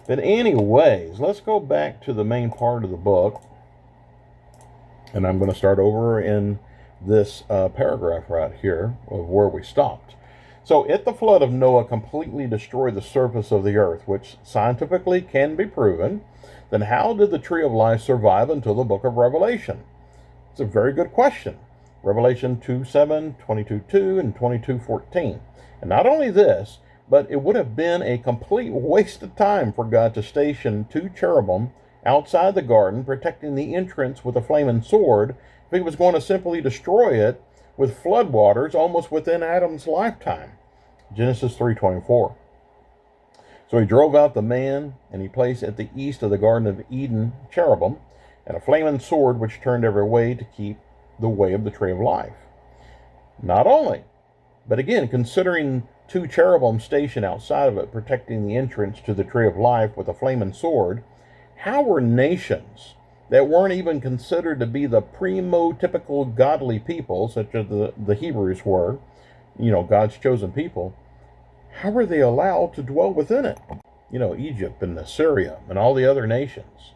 But anyways, let's go back to the main part of the book. And I'm going to start over in this paragraph right here of where we stopped. So, at the flood of Noah completely destroyed the surface of the earth, which scientifically can be proven, then how did the tree of life survive until the book of Revelation? It's a very good question. Revelation 2:7, 22:2, and 22:14. And not only this, but it would have been a complete waste of time for God to station 2 cherubim outside the garden, protecting the entrance with a flaming sword, if he was going to simply destroy it with floodwaters almost within Adam's lifetime. Genesis 3:24. So he drove out the man, and he placed at the east of the Garden of Eden cherubim, and a flaming sword which turned every way to keep the way of the tree of life. Not only, but again, considering 2 cherubim stationed outside of it, protecting the entrance to the tree of life with a flaming sword, how were nations that weren't even considered to be the primo-typical godly people, such as the Hebrews were, God's chosen people, how were they allowed to dwell within it? Egypt and Assyria and all the other nations.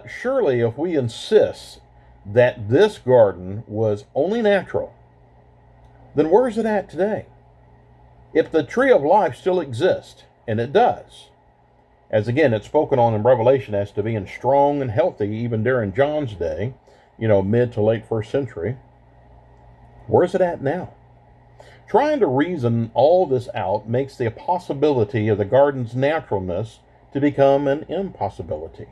Surely, if we insist that this garden was only natural, then where is it at today? If the tree of life still exists, and it does, as again it's spoken on in Revelation as to being strong and healthy even during John's day, mid to late 1st century, where is it at now? Trying to reason all this out makes the possibility of the garden's naturalness to become an impossibility.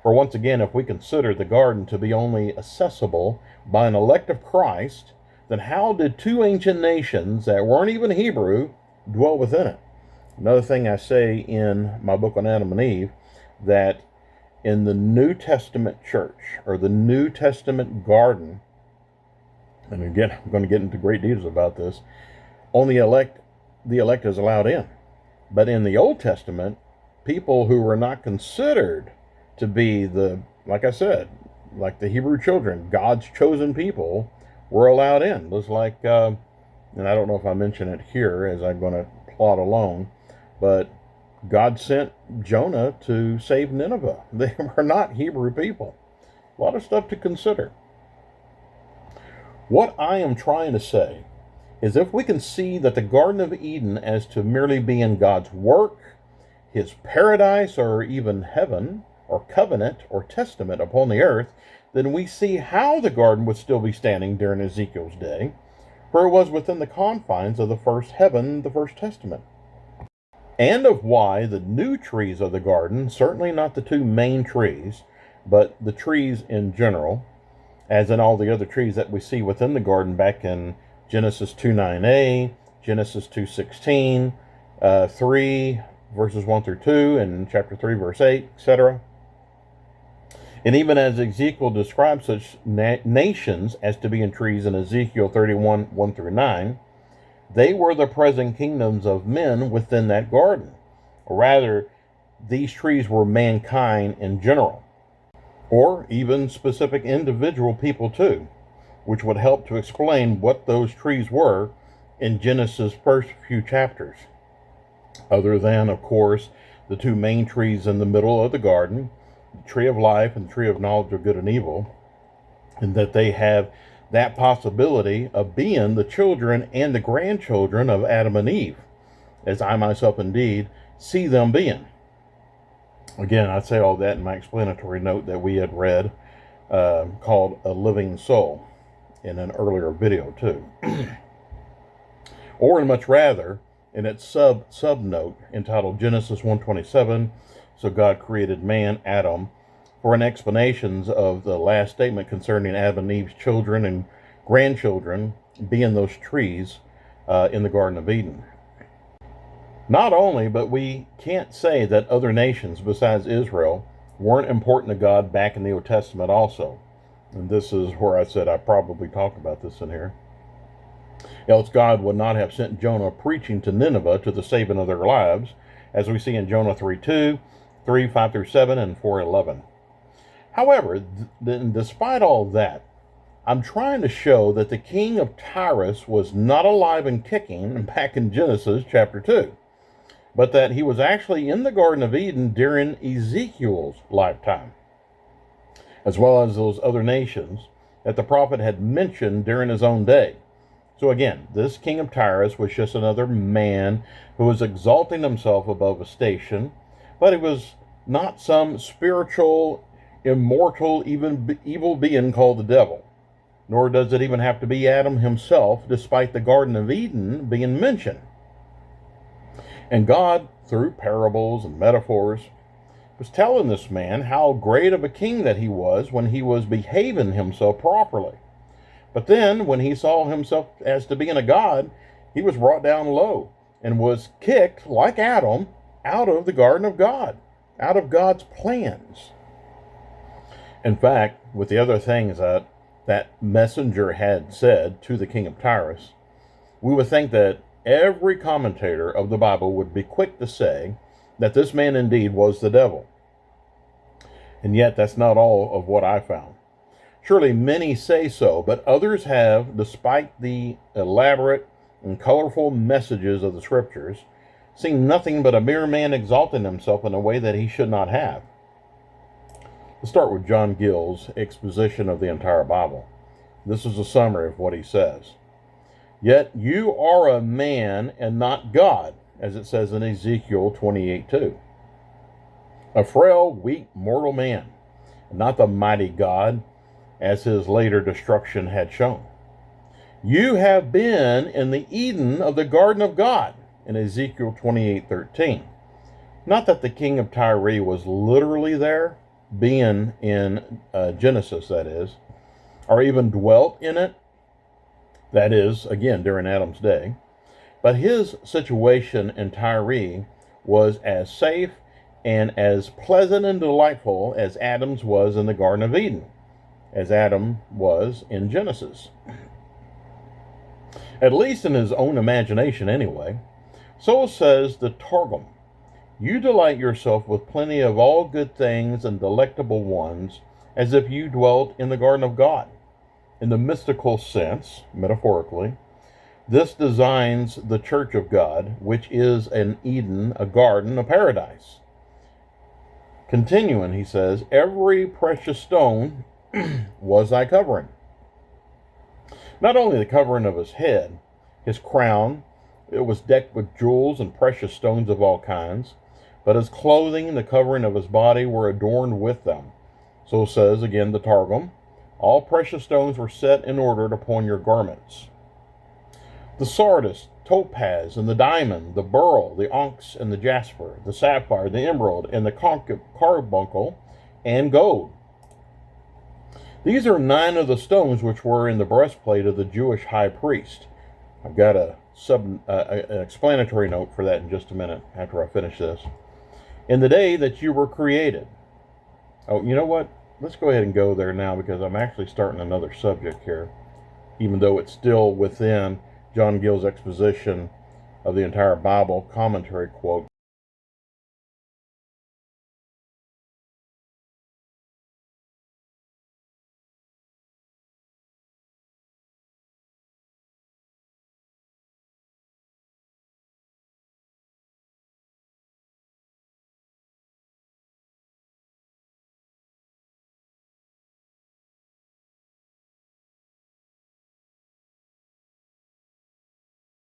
For once again, if we consider the garden to be only accessible by an elect of Christ, then how did 2 ancient nations that weren't even Hebrew dwell within it? Another thing I say in my book on Adam and Eve, that in the New Testament church, or the New Testament garden, and again, I'm going to get into great details about this, only the elect is allowed in. But in the Old Testament, people who were not considered to be like I said, like the Hebrew children, God's chosen people, were allowed in. It was like, and I don't know if I mention it here as I'm going to plod along, but God sent Jonah to save Nineveh. They were not Hebrew people. A lot of stuff to consider. What I am trying to say is, if we can see that the Garden of Eden as to merely being God's work, his paradise, or even heaven, or covenant, or testament upon the earth, then we see how the garden would still be standing during Ezekiel's day, for it was within the confines of the first heaven, the first testament. And of why the new trees of the garden, certainly not the 2 main trees, but the trees in general, as in all the other trees that we see within the garden back in Genesis 2:9a, Genesis 2:16, 3 verses 1 through 2, and chapter 3 verse 8, etc. And even as Ezekiel describes such nations as to be in trees in Ezekiel 31, 1 through 9, they were the present kingdoms of men within that garden. Or rather, these trees were mankind in general, or even specific individual people too, which would help to explain what those trees were in Genesis' first few chapters. Other than, of course, the 2 main trees in the middle of the garden, the tree of life and the tree of knowledge of good and evil, and that they have that possibility of being the children and the grandchildren of Adam and Eve, as I myself indeed see them being. Again, I say all that in my explanatory note that we had read, called A Living Soul, in an earlier video too. Or much rather, in its sub-note entitled Genesis 1:27, so God created man, Adam, for an explanations of the last statement concerning Adam and Eve's children and grandchildren being those trees in the Garden of Eden. Not only, but we can't say that other nations besides Israel weren't important to God back in the Old Testament also. And this is where I said I probably talked about this in here. Else God would not have sent Jonah preaching to Nineveh to the saving of their lives, as we see in Jonah 3:2, 3:5 through 7, and 4:11. However, despite all that, I'm trying to show that the King of Tyrus was not alive and kicking back in Genesis chapter 2. but that he was actually in the Garden of Eden during Ezekiel's lifetime, as well as those other nations that the prophet had mentioned during his own day. So again, this king of Tyrus was just another man who was exalting himself above a station, but he was not some spiritual, immortal, even evil being called the devil. Nor does it even have to be Adam himself, despite the Garden of Eden being mentioned. And God, through parables and metaphors, was telling this man how great of a king that he was when he was behaving himself properly. But then, when he saw himself as to being a god, he was brought down low and was kicked, like Adam, out of the garden of God, out of God's plans. In fact, with the other things that messenger had said to the king of Tyrus, we would think that every commentator of the Bible would be quick to say that this man indeed was the devil. And yet, that's not all of what I found. Surely many say so, but others have, despite the elaborate and colorful messages of the scriptures, seen nothing but a mere man exalting himself in a way that he should not have. Let's start with John Gill's exposition of the entire Bible. This is a summary of what he says. Yet you are a man and not God, as it says in Ezekiel 28:2. A frail, weak, mortal man, and not the mighty God, as his later destruction had shown. You have been in the Eden of the garden of God, in Ezekiel 28:13. Not that the king of Tyre was literally there, being in Genesis, that is, or even dwelt in it, that is, again, during Adam's day. But his situation in Tyre was as safe and as pleasant and delightful as Adam's was in the Garden of Eden, as Adam was in Genesis. At least in his own imagination, anyway. So says the Targum. You delight yourself with plenty of all good things and delectable ones, as if you dwelt in the garden of God. In the mystical sense, metaphorically, this designs the church of God, which is an Eden, a garden, a paradise. Continuing, he says, every precious stone was thy covering. Not only the covering of his head, his crown, it was decked with jewels and precious stones of all kinds, but his clothing and the covering of his body were adorned with them. So says again the Targum, all precious stones were set in order upon your garments. The sardis, topaz, and the diamond, the beryl, the onyx, and the jasper, the sapphire, the emerald, and the carbuncle, and gold. These are 9 of the stones which were in the breastplate of the Jewish high priest. I've got an explanatory note for that in just a minute after I finish this. In the day that you were created. Oh, you know what? Let's go ahead and go there now, because I'm actually starting another subject here, even though it's still within John Gill's exposition of the entire Bible commentary quote.